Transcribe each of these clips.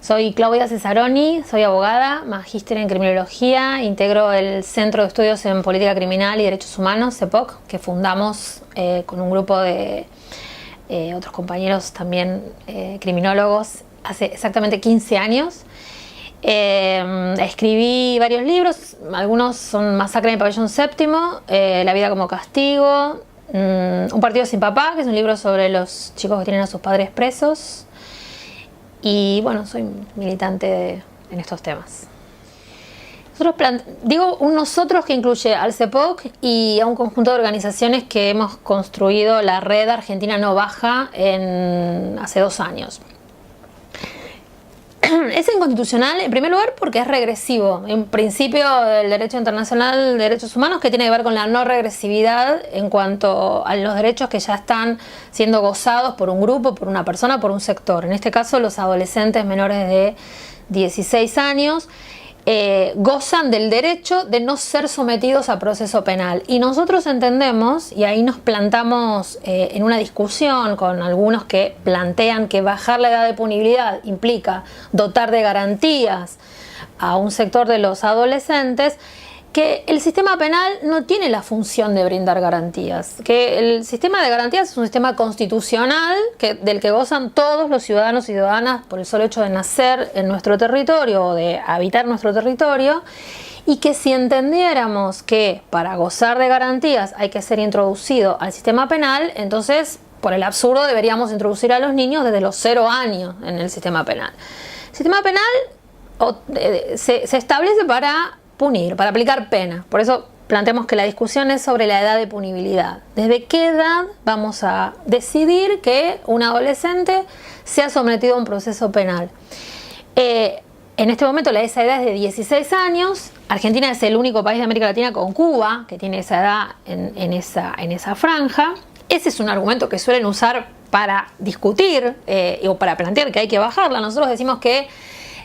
Soy Claudia Cesaroni, soy abogada, magíster en criminología, integro el Centro de Estudios en Política Criminal y Derechos Humanos, CEPOC, que fundamos con un grupo de otros compañeros también criminólogos hace exactamente 15 años. Escribí varios libros, algunos son Masacre en el Pabellón Séptimo, La vida como castigo, Un partido sin papá, que es un libro sobre los chicos que tienen a sus padres presos. Y bueno, soy militante en estos temas. Digo un nosotros que incluye al CEPOC y a un conjunto de organizaciones que hemos construido la red Argentina No Baja hace 2 años. Es inconstitucional, en primer lugar, porque es regresivo. Un principio del derecho internacional de derechos humanos que tiene que ver con la no regresividad en cuanto a los derechos que ya están siendo gozados por un grupo, por una persona, por un sector. En este caso, los adolescentes menores de 16 años gozan del derecho de no ser sometidos a proceso penal. Y nosotros entendemos, y ahí nos plantamos en una discusión con algunos que plantean que bajar la edad de punibilidad implica dotar de garantías a un sector de los adolescentes, que el sistema penal no tiene la función de brindar garantías, que el sistema de garantías es un sistema constitucional del que gozan todos los ciudadanos y ciudadanas por el solo hecho de nacer en nuestro territorio o de habitar nuestro territorio, y que si entendiéramos que para gozar de garantías hay que ser introducido al sistema penal, entonces por el absurdo deberíamos introducir a los niños desde los 0 años en el sistema penal. El sistema penal se establece para punir, para aplicar pena. Por eso planteamos que la discusión es sobre la edad de punibilidad. ¿Desde qué edad vamos a decidir que un adolescente sea sometido a un proceso penal? En este momento esa edad es de 16 años. Argentina es el único país de América Latina con Cuba que tiene esa edad en esa franja. Ese es un argumento que suelen usar para discutir o para plantear que hay que bajarla. Nosotros decimos que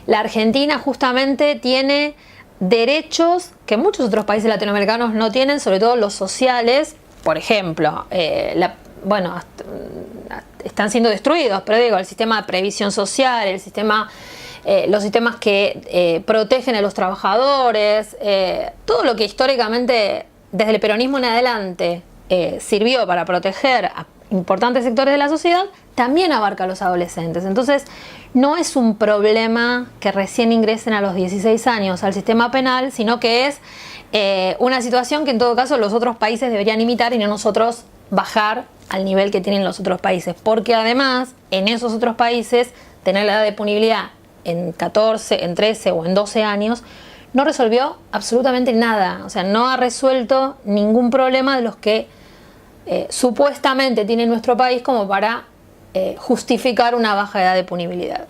la Argentina justamente tiene derechos que muchos otros países latinoamericanos no tienen, sobre todo los sociales. Por ejemplo, están siendo destruidos, pero digo, el sistema de previsión social, los sistemas que protegen a los trabajadores, todo lo que históricamente desde el peronismo en adelante sirvió para proteger a importantes sectores de la sociedad, también abarca a los adolescentes. Entonces, no es un problema que recién ingresen a los 16 años al sistema penal, sino que es una situación que en todo caso los otros países deberían imitar y no nosotros bajar al nivel que tienen los otros países. Porque además, en esos otros países, tener la edad de punibilidad en 14, en 13 o en 12 años no resolvió absolutamente nada. O sea, no ha resuelto ningún problema de los que supuestamente tiene nuestro país como para justificar una baja edad de punibilidad.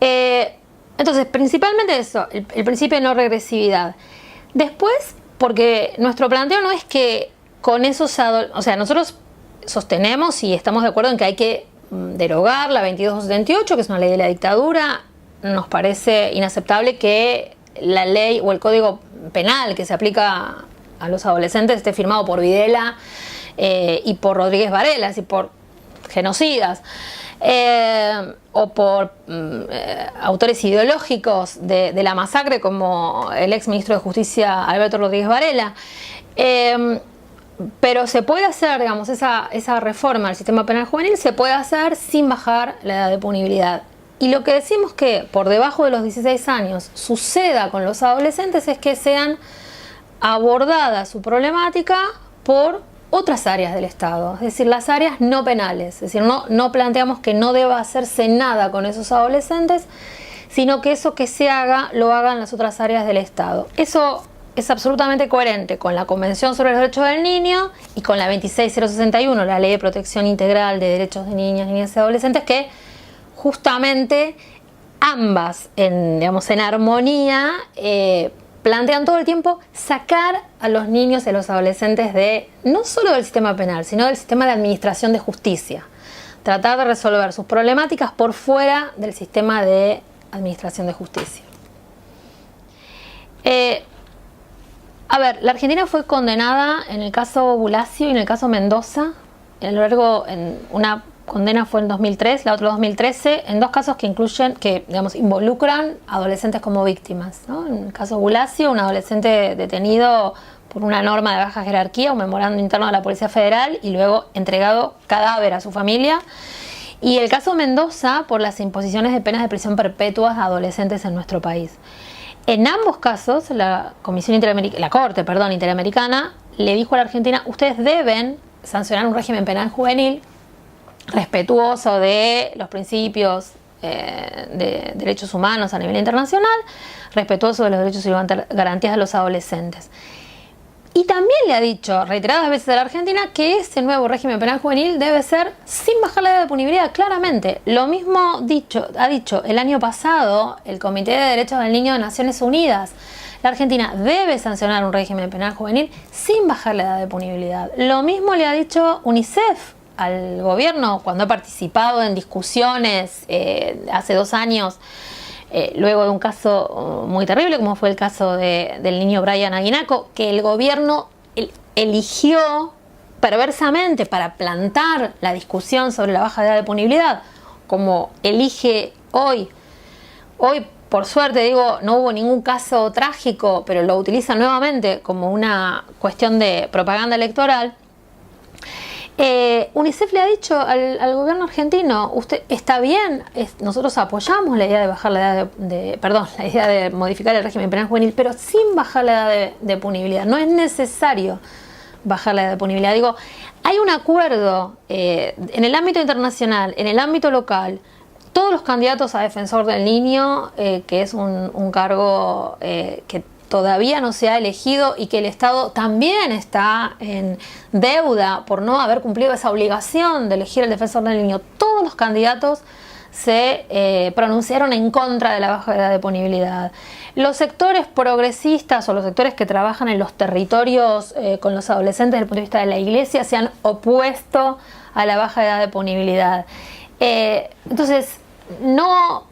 Entonces, principalmente eso, el principio de no regresividad. Después, porque nuestro planteo no es que con esos o sea, nosotros sostenemos y estamos de acuerdo en que hay que derogar la 2278, que es una ley de la dictadura. Nos parece inaceptable que la ley o el código penal que se aplica a los adolescentes esté firmado por Videla y por Rodríguez Varela, y por genocidas o por autores ideológicos de la masacre como el ex ministro de Justicia Alberto Rodríguez Varela. Pero se puede hacer, digamos, esa reforma al sistema penal juvenil se puede hacer sin bajar la edad de punibilidad. Y lo que decimos que por debajo de los 16 años suceda con los adolescentes es que sean abordada su problemática por otras áreas del Estado, es decir, las áreas no penales. Es decir, no planteamos que no deba hacerse nada con esos adolescentes, sino que eso que se haga, lo hagan las otras áreas del Estado. Eso es absolutamente coherente con la Convención sobre los Derechos del Niño y con la 26061, la Ley de Protección Integral de Derechos de Niñas, Niñas y Adolescentes, que justamente ambas, en armonía, plantean todo el tiempo sacar a los niños y a los adolescentes no solo del sistema penal, sino del sistema de administración de justicia. Tratar de resolver sus problemáticas por fuera del sistema de administración de justicia. La Argentina fue condenada en el caso Bulacio y en el caso Mendoza en una condena fue en 2003, la otra en 2013, en dos casos que incluyen, que digamos involucran adolescentes como víctimas, ¿no? En el caso Bulacio, un adolescente detenido por una norma de baja jerarquía, un memorando interno de la Policía Federal y luego entregado cadáver a su familia. Y el caso Mendoza por las imposiciones de penas de prisión perpetuas a adolescentes en nuestro país. En ambos casos, la Corte Interamericana le dijo a la Argentina: ustedes deben sancionar un régimen penal juvenil respetuoso de los principios de derechos humanos a nivel internacional, respetuoso de los derechos y garantías de los adolescentes. Y también le ha dicho reiteradas veces a la Argentina que ese nuevo régimen penal juvenil debe ser sin bajar la edad de punibilidad, claramente. Lo mismo ha dicho el año pasado el Comité de Derechos del Niño de Naciones Unidas. La Argentina debe sancionar un régimen penal juvenil sin bajar la edad de punibilidad. Lo mismo le ha dicho UNICEF al gobierno cuando ha participado en discusiones hace 2 años, luego de un caso muy terrible como fue el caso del niño Brian Aguinaco, que el gobierno eligió perversamente para plantar la discusión sobre la baja edad de punibilidad, como elige hoy. Hoy, por suerte, digo, no hubo ningún caso trágico, pero lo utilizan nuevamente como una cuestión de propaganda electoral. UNICEF le ha dicho al gobierno argentino: usted está bien, nosotros apoyamos la idea de bajar la edad la idea de modificar el régimen penal juvenil, pero sin bajar la edad de punibilidad. No es necesario bajar la edad de punibilidad. Digo, hay un acuerdo en el ámbito internacional, en el ámbito local. Todos los candidatos a defensor del niño, que es un cargo que todavía no se ha elegido y que el Estado también está en deuda por no haber cumplido esa obligación de elegir el defensor del niño, todos los candidatos se pronunciaron en contra de la baja edad de punibilidad. Los sectores progresistas o los sectores que trabajan en los territorios con los adolescentes desde el punto de vista de la Iglesia se han opuesto a la baja edad de punibilidad. Entonces, no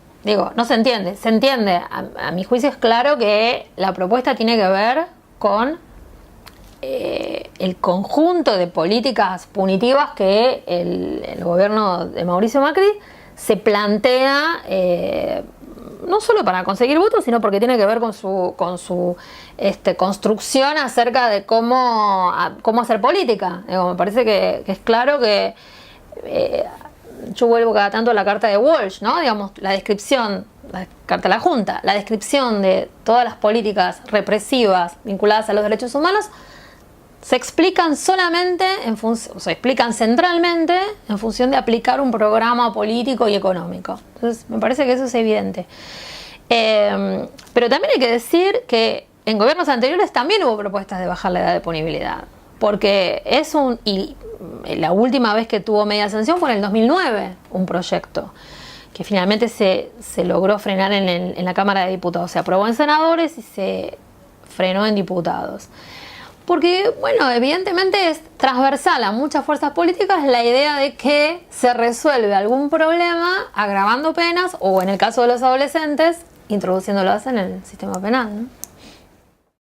se entiende. Se entiende. A mi juicio es claro que la propuesta tiene que ver con el conjunto de políticas punitivas que el gobierno de Mauricio Macri se plantea, no solo para conseguir votos, sino porque tiene que ver con su construcción acerca de cómo hacer política. Me parece que es claro que yo vuelvo cada tanto a la carta de Walsh, ¿no? Digamos, la descripción, la carta de la Junta, la descripción de todas las políticas represivas vinculadas a los derechos humanos se explican solamente se explican centralmente en función de aplicar un programa político y económico. Entonces, me parece que eso es evidente. Pero también hay que decir que en gobiernos anteriores también hubo propuestas de bajar la edad de punibilidad, porque la última vez que tuvo media sanción fue en el 2009, un proyecto que finalmente se logró frenar en la Cámara de Diputados. Se aprobó en senadores y se frenó en diputados. Porque, bueno, evidentemente es transversal a muchas fuerzas políticas la idea de que se resuelve algún problema agravando penas o, en el caso de los adolescentes, introduciéndolas en el sistema penal, ¿no?